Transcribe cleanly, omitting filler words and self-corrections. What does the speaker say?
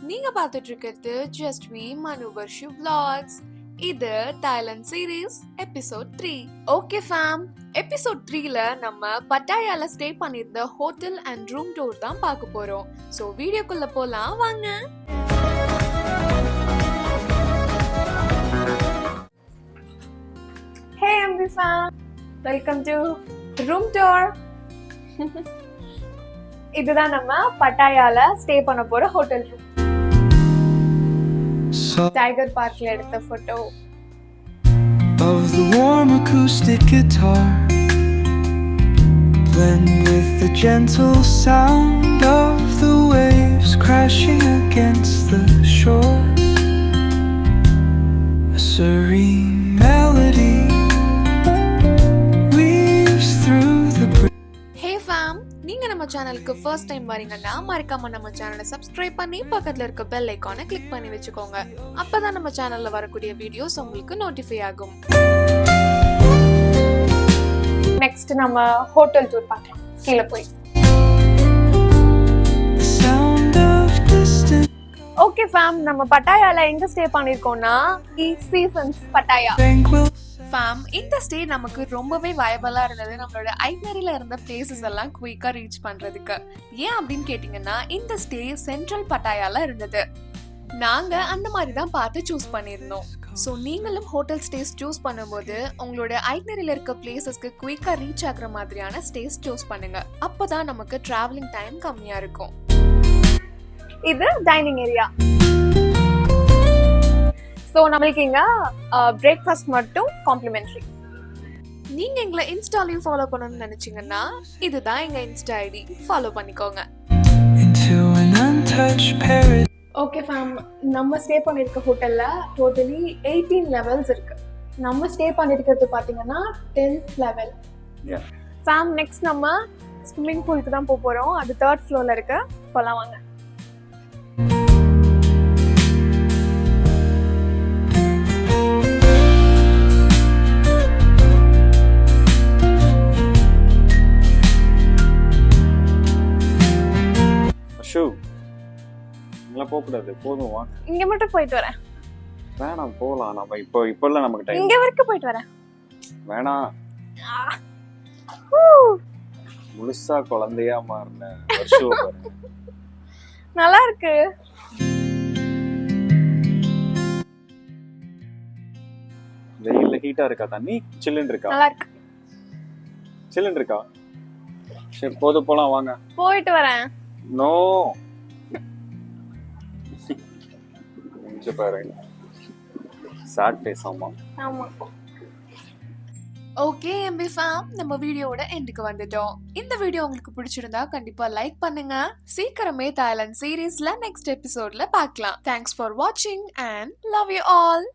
நீங்க பார்த்துட்டு இருக்கிறது ஜஸ்ட் மீ மனுவர்ஷி vlogs. இது Thailand series episode 3. Okay fam, episode 3ல நம்ம பட்டாயால ஸ்டே பண்ணிருந்த ஹோட்டல் அண்ட் ரூம் டூர் தான் பார்க்க போறோம். சோ வீடியோக்குள்ள போலாம் வாங்க. Hey MB fam, welcome to room tour. இதுதான் நம்ம பட்டாயால ஸ்டே பண்ண போற ஹோட்டல் ரூம். டைகர் பார்க்ல எடுத்த photo. Of the warm acoustic guitar blend with the gentle sound of the waves crashing against the shore. A serene melody weaves through the Hey fam, நீங்க நம்ம சேனலுக்கு ஃபர்ஸ்ட் டைம் வரீங்கன்னா மறக்காம நம்ம சேனலை subscribe பண்ணி பக்கத்துல இருக்க பெல் ஐகானை கிளிக் பண்ணி வச்சுக்கோங்க. அப்பதான் நம்ம சேனல்ல வரக்கூடிய வீடியோஸ் உங்களுக்கு நோட்டிஃபை ஆகும். நெக்ஸ்ட் நம்ம ஹோட்டல் டூர் பார்க்கலாம். கீழ போய். ஓகே ஃபேம், நம்ம பட்டாயால எங்க ஸ்டே பண்ணிருக்கோம்னா சீசன்ஸ் பட்டாயா. ஃபேம், இந்த ஸ்டே நமக்கு ரொம்பவே வயபலா இருந்தது. நம்மளோட ஐட்னரியில இருந்த பிளேசஸ் எல்லாம் குயிக்கா ரீச் பண்றதுக்கு. ஏன் அப்படின்னு கேட்டீங்கன்னா, இந்த ஸ்டே சென்ட்ரல் பட்டாயால இருந்தது. நாங்க அந்த மாதிரி தான் பார்த்து சூஸ் பண்ணியிருந்தோம். ஸோ நீங்களும் ஹோட்டல் ஸ்டேஸ் சூஸ் பண்ணும்போது உங்களோட ஐட்னரியில இருக்க பிளேசஸ்க்கு குயிக்கா ரீச் ஆகுற மாதிரியான ஸ்டேஸ் சூஸ் பண்ணுங்க. அப்பதான் நமக்கு டிராவலிங் டைம் கம்மியா இருக்கும். இது டைனிங் ஏரியா. ஸோ நம்மளுக்கு இங்க பிரேக்ஃபாஸ்ட் மட்டும் காம்ப்ளிமெண்ட்ரி. நீங்க எங்களை இன்ஸ்டாலையும் ஃபாலோ பண்ணணும்னு நினைச்சீங்கன்னா இதுதான் எங்க இன்ஸ்டா ஐடி, ஃபாலோ பண்ணிக்கோங்க. ஓகே ஃபேம், நம்ம ஸ்டே பண்ணிருக்க ஹோட்டல்ல டோட்டலி 18 லெவல்ஸ் இருக்கு. நம்ம ஸ்டே பண்ணிருக்கிறது பாத்தீங்கன்னா 10th லெவல். ஃபேம், நெக்ஸ்ட் நம்ம ஸ்விம்மிங் பூலுக்கு தான் போக போறோம். அது 3rd ஃப்ளோர்ல இருக்கு. போலாம் வாங்க. போகக்கூடாது, போதும் வா. இங்க மட்டும் போயிட்டு வரேன். வேணாம், போலாம். நம்ம இப்போ இல்ல, நமக்கு டைம். இங்க வரைக்கும் போயிட்டு வரேன். வேணாம். முழுசா குழந்தையா மாறின வருஷம் நல்லா இருக்கு. வெயில்ல ஹீட்டா இருக்கா தண்ணி? சில்லுன்னு இருக்கா? நல்லா இருக்கு. சில்லுன்னு இருக்கா? சரி, போலாம் வாங்க. போயிட்டு வரேன். நோ பாருங்க, சாட் ஃபேஸ். ஆமா. ஓகே எம்பி ஃபேம், நம்ம வீடியோவோட எண்டுக்கு வந்துட்டோம். இந்த வீடியோ உங்களுக்கு பிடிச்சிருந்தா கண்டிப்பா லைக் பண்ணுங்க. சீக்கிரமே தாய்லாந்து சீரீஸ்ல நெக்ஸ்ட் எபிசோட்ல பார்க்கலாம். தேங்க்ஸ் ஃபார் வாட்சிங் அண்ட் லவ் யூ ஆல்.